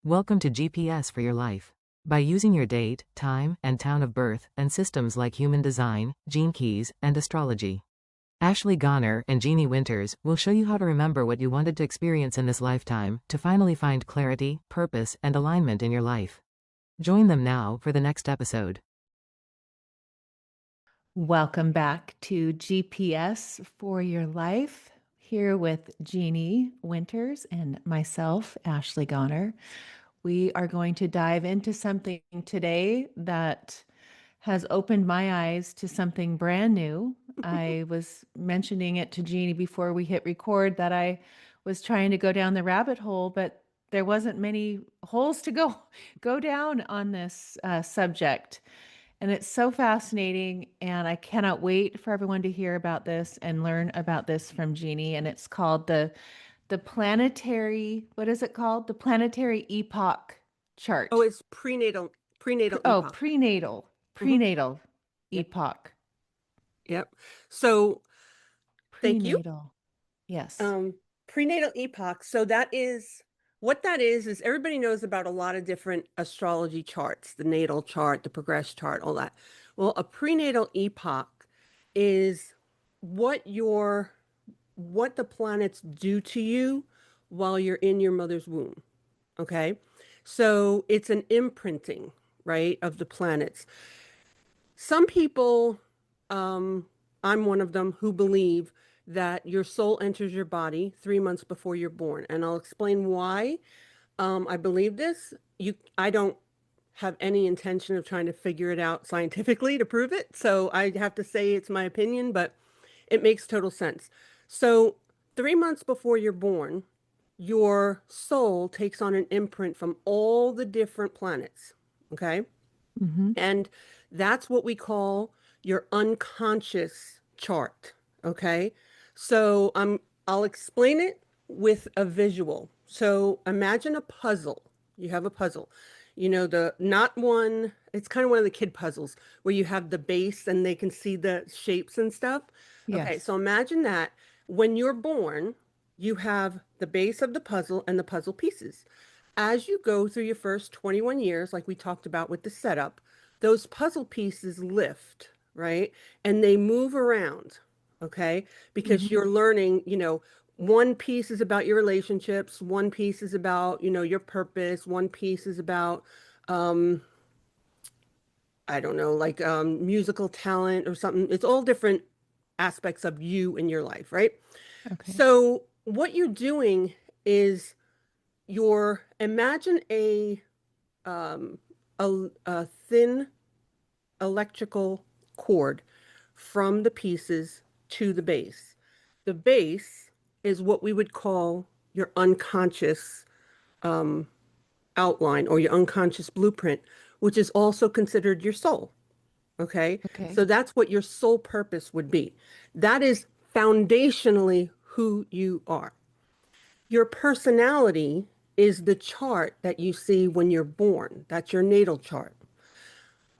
Welcome to GPS for your life. By using your date, time, and town of birth, and systems like human design, gene keys, and astrology, Ashley Goner and Jeannie Winters will show you how to remember what you wanted to experience in this lifetime to finally find clarity, purpose, and alignment in your life. Join them now for the next episode. Welcome back to GPS for your life, here with Jeannie Winters and myself, Ashley Goner. We are going to dive into something today that has opened my eyes to something brand new. I was mentioning it to Jeannie before we hit record that I was trying to go down the rabbit hole, but there wasn't many holes to go down on this subject. And it's so fascinating, and I cannot wait for everyone to hear about this and learn about this from Jeannie. And it's called the planetary, what is it called? The planetary epoch Oh, chart. it's prenatal Oh, epoch. Mhm. prenatal Yep. epoch. Yep. So thank you. Prenatal. Yes. Um, Prenatal epoch. So that is what that is everybody knows about a lot of different astrology charts, the natal chart, the progress chart, all that. Well, a prenatal epoch is what your what the planets do to you while you're in your mother's womb. Okay. So it's an imprinting, right, of the planets. Some people, I'm one of them, who believe that your soul enters your body 3 months before you're born. And I'll explain why I believe this. I don't have any intention of trying to figure it out scientifically to prove it. So I have to say it's my opinion, but it makes total sense. So 3 months before you're born, your soul takes on an imprint from all the different planets. Okay. Mm-hmm. And that's what we call your unconscious chart. Okay. So I'll explain it with a visual. So imagine a puzzle. You have a puzzle. You know, the not one, it's kind of one of the kid puzzles where you have the base and they can see the shapes and stuff. Okay, Yes. so imagine that when you're born, you have the base of the puzzle and the puzzle pieces. As you go through your first 21 years, like we talked about with the setup, those puzzle pieces lift, right? And they move around, okay? Because Mm-hmm. you're learning, one piece is about your relationships, one piece is about, your purpose, one piece is about, um, I don't know, like musical talent or something. It's all different aspects of you in your life, right? Okay. So what you're doing is imagine um, a thin electrical cord from the pieces to the base. The base is what we would call your unconscious um, outline or your unconscious blueprint, which is also considered your soul. Okay. Okay. So that's what your soul purpose would be. That is foundationally who you are. Your personality is the chart that you see when you're born. That's your natal chart.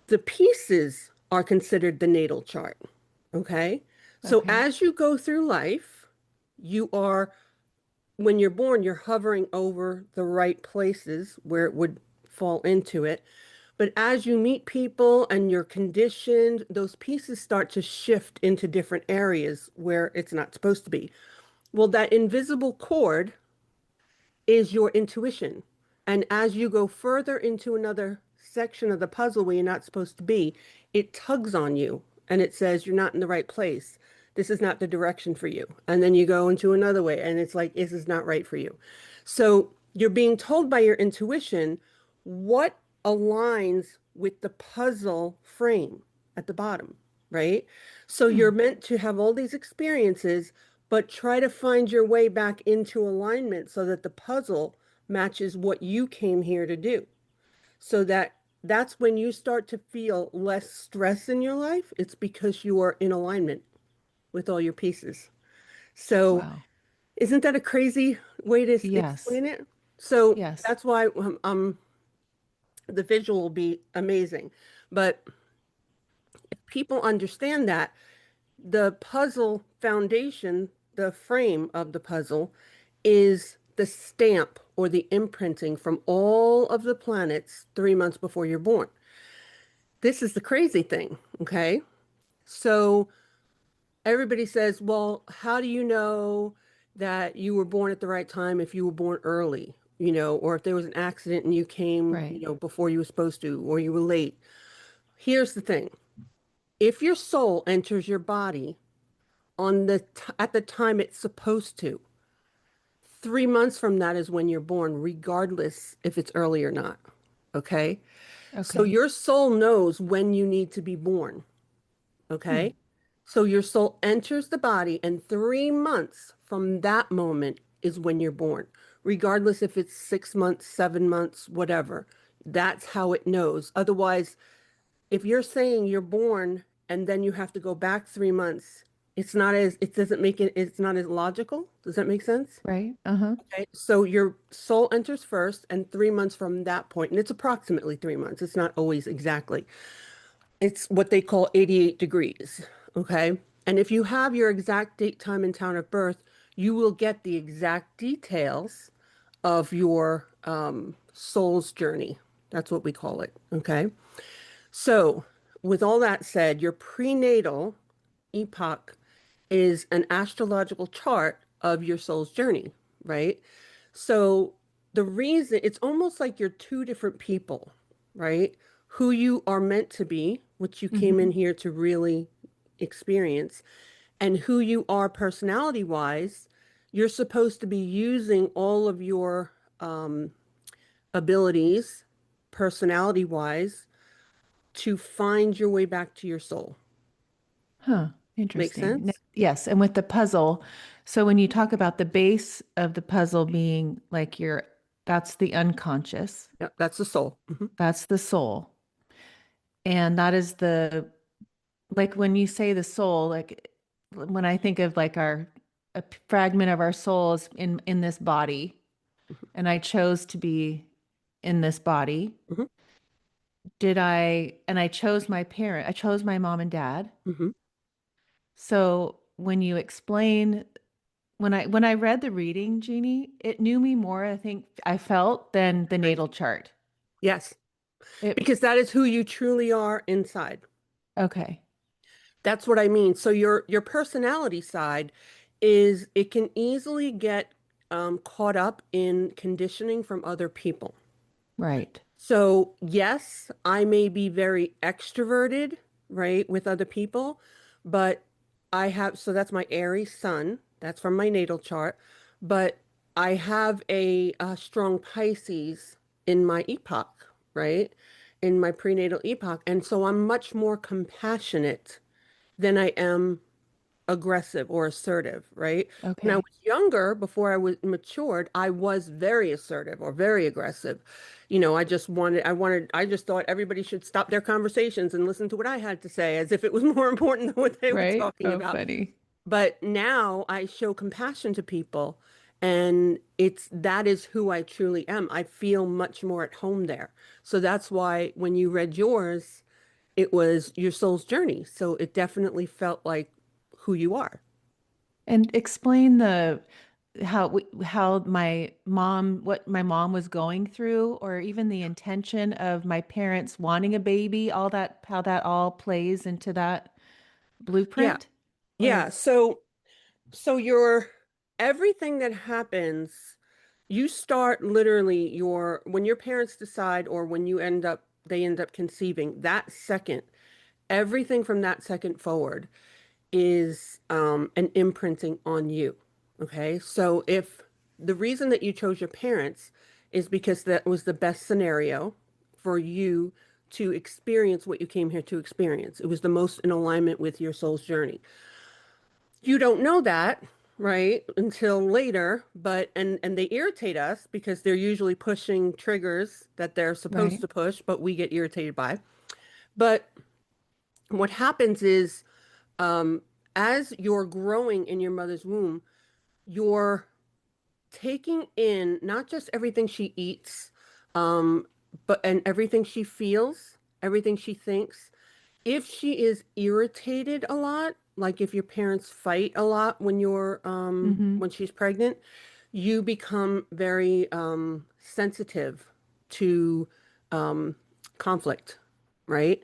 The pieces are considered the natal chart. Okay. So Okay. as you go through life, you are, when you're born, you're hovering over the right places where it would fall into it. But as you meet people and you're conditioned, those pieces start to shift into different areas where it's not supposed to be. Well, that invisible cord is your intuition. And as you go further into another section of the puzzle where you're not supposed to be, it tugs on you and it says you're not in the right place. This is not the direction for you. And then you go into another way and it's like, this is not right for you. So you're being told by your intuition what aligns with the puzzle frame at the bottom, right? So Hmm. you're meant to have all these experiences, but try to find your way back into alignment so that the puzzle matches what you came here to do. So that's when you start to feel less stress in your life. It's because you are in alignment with all your pieces. So Wow. isn't that a crazy way to Yes. explain it? So Yes. that's why the visual will be amazing. But if people understand that, the puzzle foundation, the frame of the puzzle, is the stamp or the imprinting from all of the planets 3 months before you're born. This is the crazy thing, okay? So everybody says, well, how do you know that you were born at the right time if you were born early, or if there was an accident and you came, Right. before you were supposed to, or you were late? Here's the thing. If your soul enters your body at the time it's supposed to, 3 months from that is when you're born, regardless if it's early or not. Okay? So Okay. your soul knows when you need to be born. Hmm. Okay? So your soul enters the body, and 3 months from that moment is when you're born, regardless if it's 6 months, 7 months, whatever. That's how it knows. Otherwise, if you're saying you're born and then you have to go back 3 months, it doesn't make it, it's not as logical. Does that make sense? Right. Uh-huh. Okay. So your soul enters first, and 3 months from that point, and it's approximately 3 months. It's not always exactly. It's what they call 88 degrees. Okay. And if you have your exact date, time, and town of birth, you will get the exact details of your soul's journey. That's what we call it. Okay. So, with all that said, your prenatal epoch is an astrological chart of your soul's journey, right? So, the reason it's almost like you're two different people, right? Who you are meant to be, which you came Mm-hmm. in here to really experience, and who you are personality wise. You're supposed to be using all of your abilities, personality wise, to find your way back to your soul. Huh. Make Interesting. sense? Yes. And with the puzzle, so when you talk about the base of the puzzle being like that's the unconscious, Yeah, that's the soul. that's the soul. And that is like when you say the soul, like when I think of like a fragment of our souls in this body, and I chose to be in this body, Hmm. and I chose I chose my mom and dad. Hmm. So when you explain, when I read the reading, Jeannie, it knew me more, I think I felt, than the Great. natal chart. Yes, It, because that is who you truly are inside. okay, That's what I mean. So your personality side is it can easily get caught up in conditioning from other people. right. So yes, I may be very extroverted, right, with other people, but so that's my Aries sun. That's from my natal chart. But I have a strong Pisces in my epoch, right? In my prenatal epoch. And so I'm much more compassionate than I am aggressive or assertive, right? When I was Okay, younger, before I was matured, I was very assertive or very aggressive. I just thought everybody should stop their conversations and listen to what I had to say as if it was more important than what they were right. talking Oh, about. funny. But now I show compassion to people, and that is who I truly am. I feel much more at home there. So that's why when you read yours, it was your soul's journey. So it definitely felt like who you are. And explain how my mom, what my mom was going through, or even the intention of my parents wanting a baby, all that, how that all plays into that Yeah. blueprint. Yeah. Or So your everything that happens, you start literally when your parents decide or when they end up conceiving, that second, everything from that second forward is an imprinting on you. Okay. So if the reason that you chose your parents is because that was the best scenario for you to experience what you came here to experience, it was the most in alignment with your soul's journey. You don't know that, right, until later, but and they irritate us because they're usually pushing triggers that they're supposed right. to push, but we get irritated by. But what happens is um, as you're growing in your mother's womb, you're taking in not just everything she eats, um, but and everything she feels, everything she thinks. If she is irritated a lot, like if your parents fight a lot Mm-hmm. when she's pregnant, you become very sensitive to um, conflict, right?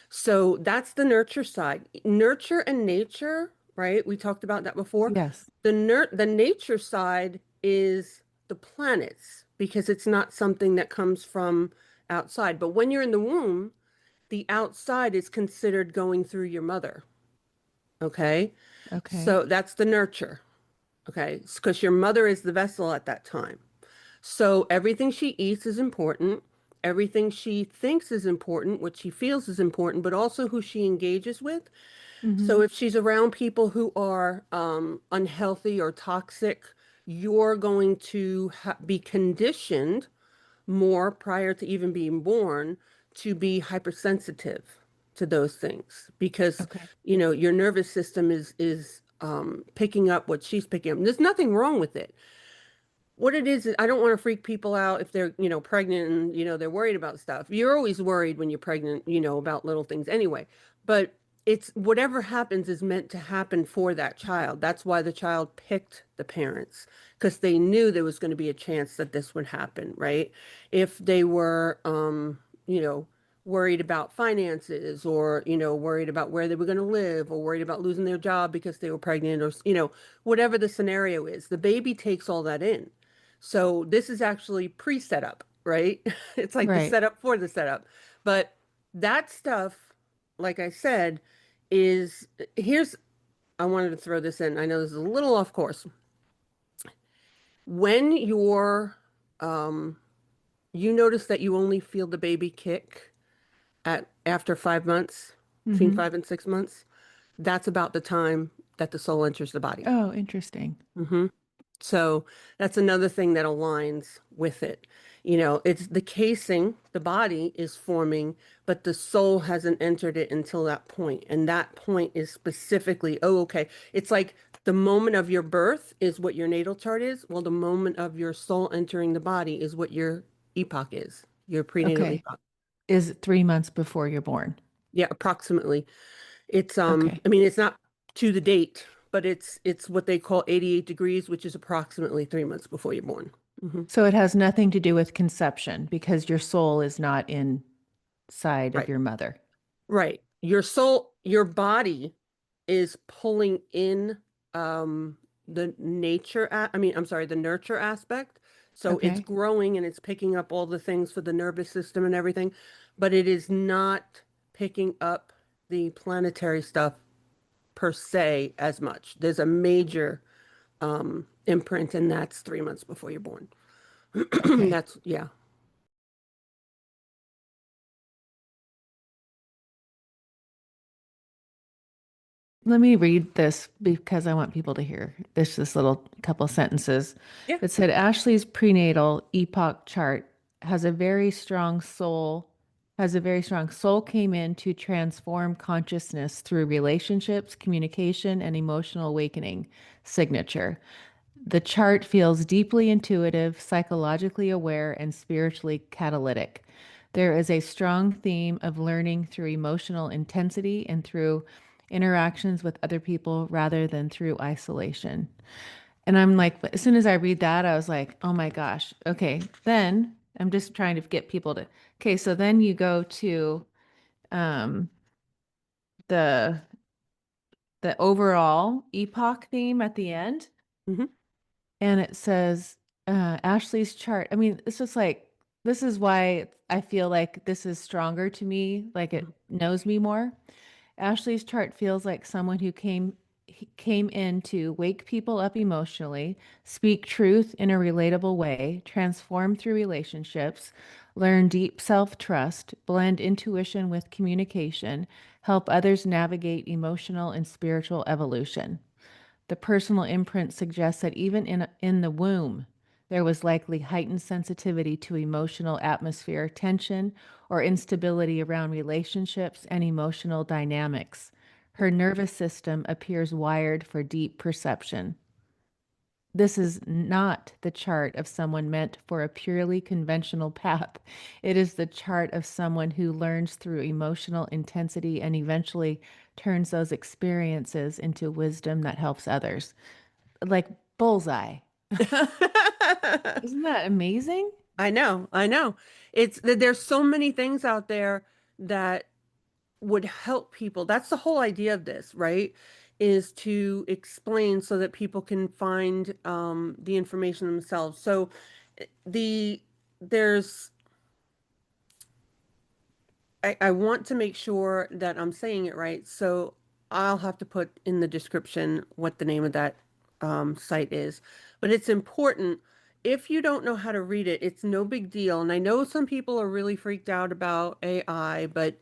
So that's the nurture side. Nurture and nature, right? We talked about that before. Yes. The nature side is the planets because it's not something that comes from outside. But when you're in the womb, the outside is considered going through your mother. Okay. Okay. So that's the nurture. Okay. Because your mother is the vessel at that time. So everything she eats is important. Everything she thinks is important, what she feels is important, but also who she engages with. Mm-hmm. So if she's around people who are unhealthy or toxic, you're going to be conditioned more prior to even being born to be hypersensitive to those things because Okay. your nervous system is picking up what she's picking up. And there's nothing wrong with it. What it is I don't want to freak people out if they're, pregnant and, they're worried about stuff. You're always worried when you're pregnant, about little things anyway. But it's whatever happens is meant to happen for that child. That's why the child picked the parents, because they knew there was going to be a chance that this would happen, right? If they were, worried about finances or, worried about where they were going to live or worried about losing their job because they were pregnant or, whatever the scenario is, the baby takes all that in. So this is actually pre-setup, right? It's like the Right. setup for the setup. But that stuff, like I said, is here's I wanted to throw this in. I know this is a little off course. When um you notice that you only feel the baby kick at after 5 months, between Mm-hmm. 5 and 6 months, that's about the time that the soul enters the body. Oh, interesting. hmm So that's another thing that aligns with it. It's the casing, the body is forming, but the soul hasn't entered it until that point. And that point is specifically, oh, okay. It's like the moment of your birth is what your natal chart is. Well, the moment of your soul entering the body is what your epoch is, your prenatal Okay. epoch. Is it 3 months before you're born? Yeah, approximately. It's Okay. I mean it's not to the date, but it's what they call 88 degrees, which is approximately 3 months before you're born. So it has nothing to do with conception because your soul is not inside of Right. your mother. Right. Your soul, your body is pulling in the I'm sorry, the nurture aspect. So it's Okay. growing and it's picking up all the things for the nervous system and everything, but it is not picking up the planetary stuff per se as much. There's a major imprint, and that's 3 months before you're born. Okay. That's, yeah. Let me read this because I want people to hear this little couple sentences. Yeah. It said Ashley's prenatal epoch chart has a very strong soul, came in to transform consciousness through relationships, communication, and emotional awakening signature. The chart feels deeply intuitive, psychologically aware, and spiritually catalytic. There is a strong theme of learning through emotional intensity and through interactions with other people rather than through isolation. And I'm like, as soon as I read that, I was like, oh my gosh. Okay. Then I'm just trying to get people to, okay. So then you go to um, the, the overall epoch theme at the end. hmm And it says Ashley's chart. I mean, it's just like this is why I feel like this is stronger to me, like it knows me more. Ashley's chart feels like someone who came in to wake people up emotionally, speak truth in a relatable way, transform through relationships, learn deep self-trust, blend intuition with communication, help others navigate emotional and spiritual evolution. The personal imprint suggests that even in the womb, there was likely heightened sensitivity to emotional atmosphere, tension, or instability around relationships and emotional dynamics. Her nervous system appears wired for deep perception. This is not the chart of someone meant for a purely conventional path. It is the chart of someone who learns through emotional intensity and eventually turns those experiences into wisdom that helps others. Like bullseye. Isn't that amazing? I know, I know. It's there's so many things out there that would help people. That's the whole idea of this, right? Is to explain so that people can find the information themselves. So the there's I want to make sure that I'm saying it right. So I'll have to put in the description what the name of that site is. But it's important. If you don't know how to read it, it's no big deal. And I know some people are really freaked out about AI, but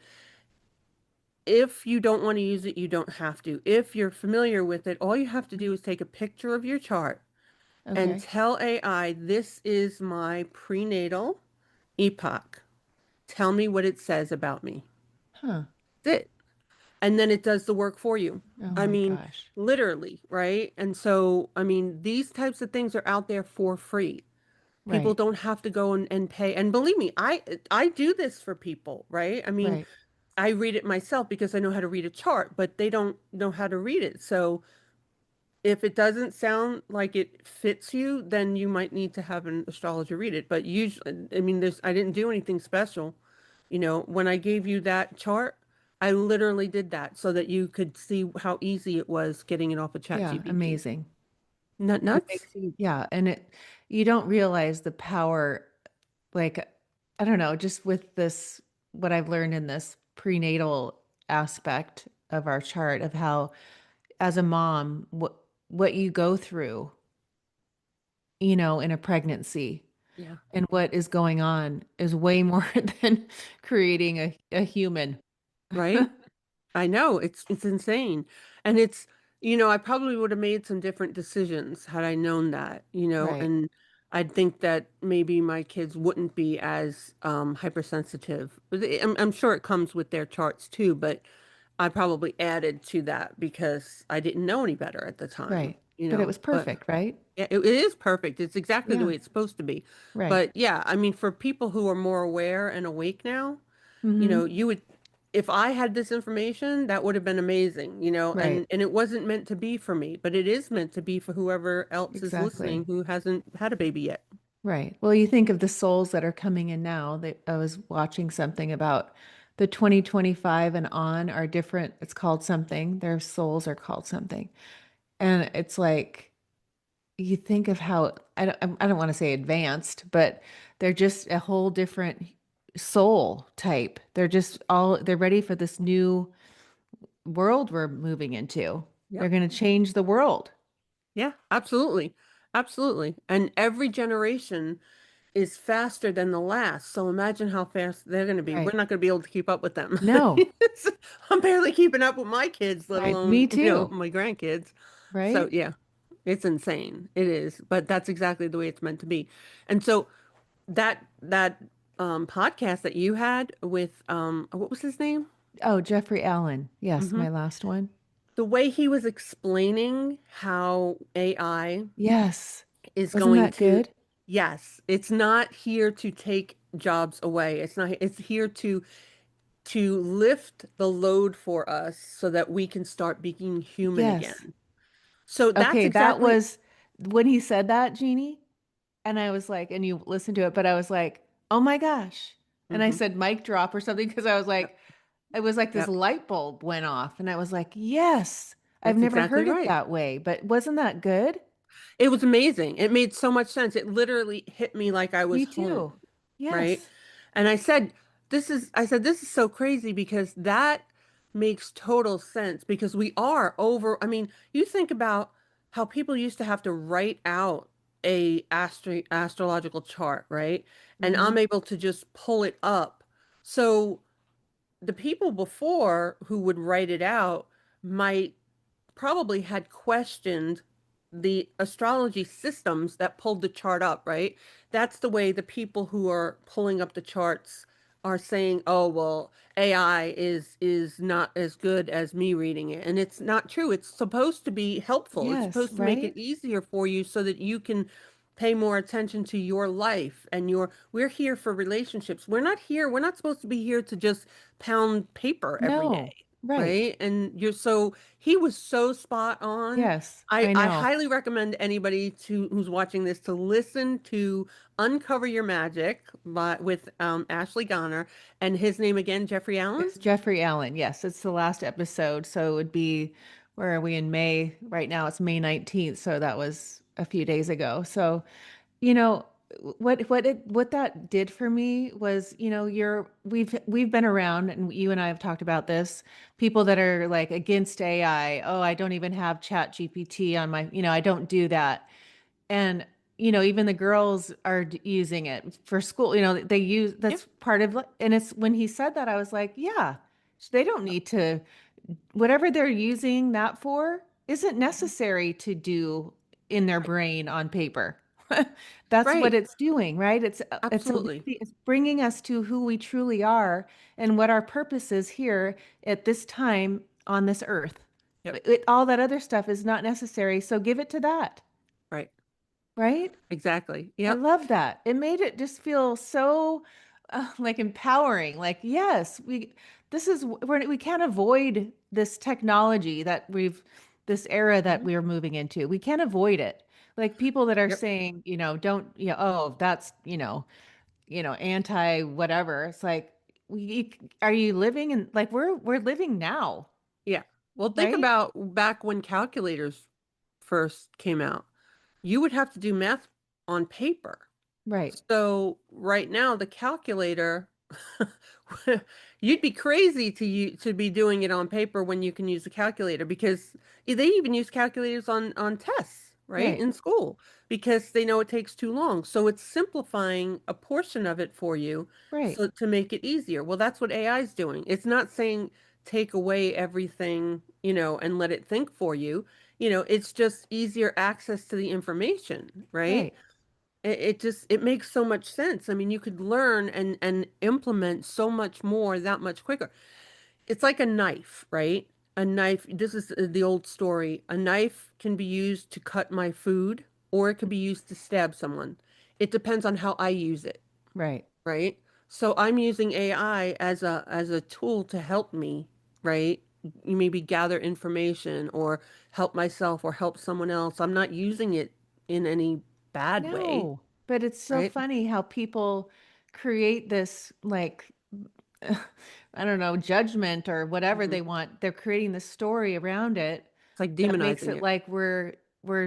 if you don't want to use it, you don't have to. If you're familiar with it, all you have to do is take a picture of your chart and Okay. tell AI, this is my prenatal epoch. Tell me what it says about me. Huh. That's it. And then it does the work for you. Oh I my mean, gosh. literally, right? And so, I mean, these types of things are out there for free. People Right. don't have to go and pay. And believe me, I do this for people, right? I mean, Right. I read it myself because I know how to read a chart, but they don't know how to read it. So if it doesn't sound like it fits you, then you might need to have an astrologer read it. But usually, I mean, I didn't do anything special. When I gave you that chart, I literally did that so that you could see how easy it was getting it off of Yeah, ChatGPT. amazing. Nut It nuts? makes you, yeah, and you don't realize the power, like, I don't know, just with this, what I've learned in this prenatal aspect of our chart of how, as a mom, what you go through, in a pregnancy Yeah. and what is going on is way more than creating a human. Right? I know it's insane. And I probably would have made some different decisions had I known that, Right. and I'd think that maybe my kids wouldn't be as hypersensitive. I'm sure it comes with their charts too, but I probably added to that because I didn't know any better at the time, Right. But it was but perfect, right? yeah, it is perfect. It's exactly the Yeah. way it's supposed to be. Right. But yeah, I mean, for people who are more aware and awake now, Mm-hmm. you would, if I had this information, that would have been amazing, Right. and it wasn't meant to be for me, but it is meant to be for whoever else is listening Exactly. who hasn't had a baby yet. Right. Well, you think of the souls that are coming in now. I was watching something about the 2025 and on are different. It's called something. Their souls are called something. And it's like you think of how I don't want to say advanced, but they're just a whole different soul type. They're ready for this new world we're moving into. They're Yep. going to change the world. Yeah, absolutely. Absolutely. And every generation is faster than the last. So imagine how fast they're going to be. We're Right. not going to be able to keep up with them. No. I'm barely keeping up with my kids, let Me alone, too. my grandkids. So Right? yeah, it's insane. It is, but that's exactly the way it's meant to be. And so that podcast that you had with what was his name? Oh, Jeffrey Allen. Yes, Hmm. my last one. The way he was explaining how AI Yes. is Wasn't going that to, good? yes, it's not here to take jobs away. It's here to lift the load for us so that we can start being human Yes. again. So that's Okay, that exactly, was when he said that, Jeannie, and I was like, and you listened to it, but I was like, oh my gosh. And I hmm. said mic drop or something because I was Yep, like, it was like this yep, light bulb went off, and I was like, yes, I've that's never exactly heard it right. that way, but wasn't that good? It was amazing. It made so much sense. It literally hit me like I was Me home, too. right? Yes. And I said, this is so crazy because that makes total sense because we are over. I mean, you think about how people used to have to write out a astrological chart, right? And Hmm. I'm able to just pull it up. So the people before who would write it out might probably had questioned the astrology systems that pulled the chart up, right? That's the way the people who are pulling up the charts are saying, "Oh, well, AI is not as good as me reading it." And it's not true. It's supposed to be helpful. It's Yes, supposed to make it right? easier for you so that you can pay more attention to your life and we're here for relationships. We're not supposed to be here to just pound paper every No. day. Right. right? And you're so he was so spot on. Yes, I I I know. highly recommend anybody to who's watching this to listen to Uncover Your Magic with Ashley Garner and his name again, Jeffrey Allen. It's Jeffrey Allen. Yes, it's the last episode. So it would be, where are we in May? Right now it's May 19th. So that was a few days ago. So, you know, what that did for me was, we've been around, and you and I have talked about this, people that are like against AI. Oh, I don't even have Chat GPT on my, I don't do that. And even the girls are using it for school. They use, Yeah, that's part of, and it's when he said that, I was like, yeah, they don't need to, whatever they're using that for isn't necessary to do in their right, brain on paper. That's what right, it's doing, right? absolutely. It's bringing us to who we truly are and what our purpose is here at this time on this earth. Yep, All that other stuff is not necessary, so give it to that, right, right? exactly. I Yep. love that. It made it just feel so like empowering. Like, yes, we can't avoid this technology this era that Mhm. we're moving into. We can't avoid it. Like people that are Yep. saying, don't, oh, that's, anti whatever. It's like, are you living in, like, we're living now, Yeah. Well, think right? about back when calculators first came out. You would have to do math on paper. Right, So right now, the calculator, you'd be crazy to be doing it on paper when you can use the calculator because they even use calculators on tests, right, right, in school because they know it takes too long. So it's simplifying a portion of it for you right, so to make it easier. Well, that's what AI is doing. It's not saying take away everything, and let it think for you. It's just easier access to the information, right? right, It makes so much sense. I mean, you could learn and implement so much more that much quicker. It's like a knife, right? A knife, this is the old story. A knife can be used to cut my food or it can be used to stab someone. It depends on how I use it, right, right? So I'm using AI as a tool to help me, right? Maybe gather information or help myself or help someone else. I'm not using it in any bad way, no, but it's so right? funny how people create this, like, I don't know, judgment or whatever Mhm. they want. They're creating the story around it It's like that makes demonizing it it. like we're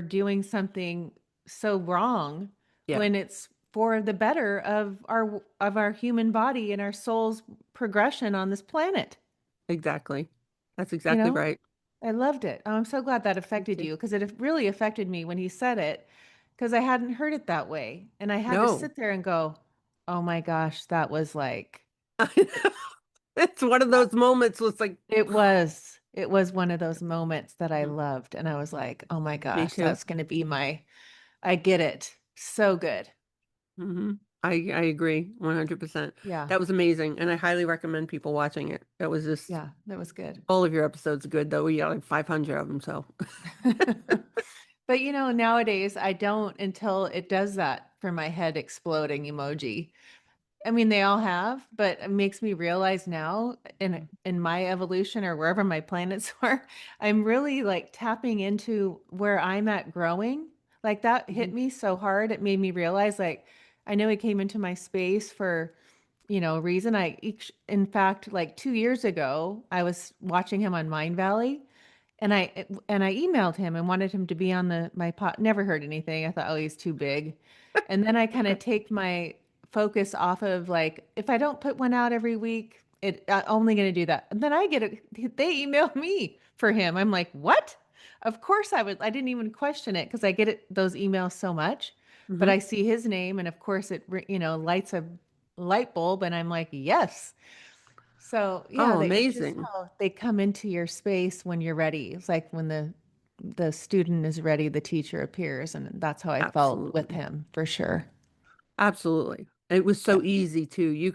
doing something so wrong Yeah, when it's for the better of our human body and our soul's progression on this planet. exactly. That's You exactly know, right. I loved it. I'm so glad that Me affected too. you, because it really affected me when he said it, because I hadn't heard it that way. And I had to No. sit there and go, oh my gosh, that was like, It's one of that- those moments where it's like, it was one of those moments that I mhm, loved. And I was like, oh my me gosh, too. that's going to be I get it. So good. hmm I agree 100%. Yeah. That was amazing. And I highly recommend people watching it. That was just Yeah. That was good. all of your episodes are good, though. We got like 500 of them. So, But nowadays I don't, until it does that for my head exploding emoji. I mean, they all have, but it makes me realize now in my evolution or wherever my planets are, I'm really like tapping into where I'm at growing. Like that hit mhm. me so hard. It made me realize, like, I know he came into my space for, a reason. In fact, like 2 years ago, I was watching him on Mind Valley, and I emailed him and wanted him to be on my pot. Never heard anything. I thought, oh, he's too big. And then I kind of take my focus off of, like, if I don't put one out every week, I'm only going to do that. And then I get it. They email me for him. I'm like, what? Of course I would. I didn't even question it because I get those emails so much. But Mhm. I see his name, and of course it lights a light bulb, and I'm like, yes. So yeah, Oh, it's just amazing. how they come into your space when you're ready. It's like when the student is ready, the teacher appears, and that's how I felt with Absolutely. him for sure. Absolutely. It was Yeah. so easy too. You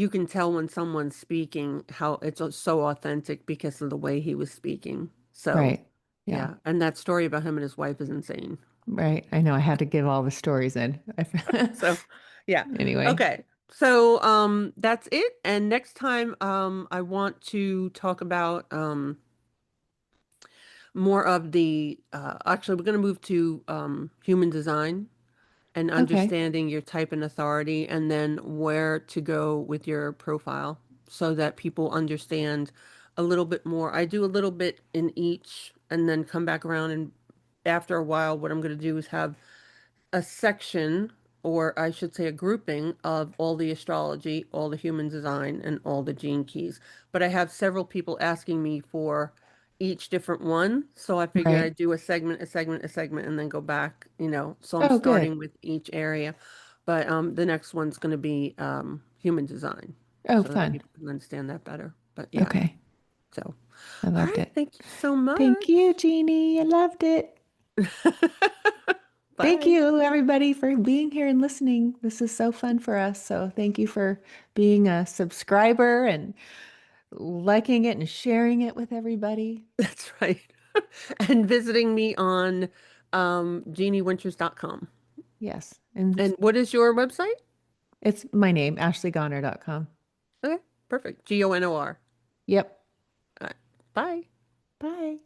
can tell when someone's speaking how it's so authentic because of the way he was speaking. So, Right. Yeah. yeah. And that story about him and his wife is insane. Right. I know I had to give all the stories in. So, yeah. Anyway. Okay. So that's it. And next time I want to talk about more of the actually we're going to move to human design and Okay. understanding your type and authority, and then where to go with your profile so that people understand a little bit more. I do a little bit in each and then come back around, and after a while what I'm going to do is have a section, or I should say a grouping of all the astrology, all the human design, and all the gene keys. But I have several people asking me for each different one. So I figured Right. I'd do a segment, a segment, a segment, and then go back, So I'm Oh, good. starting with each area. But the next one's going to be human design Oh, so that fun. people can understand that better. But yeah, Okay. so I all loved right, it. thank you so Thank you, much. Jeannie. I loved it. Thank Bye. you, everybody, for being here and listening. This is so fun for us. So, thank you for being a subscriber and liking it and sharing it with everybody. That's right. And visiting me on jeanniewinters.com. Yes. And And what is your website? it's my name, ashleygoner.com. Okay, perfect. GONOR. Yep. All right. Bye. Bye.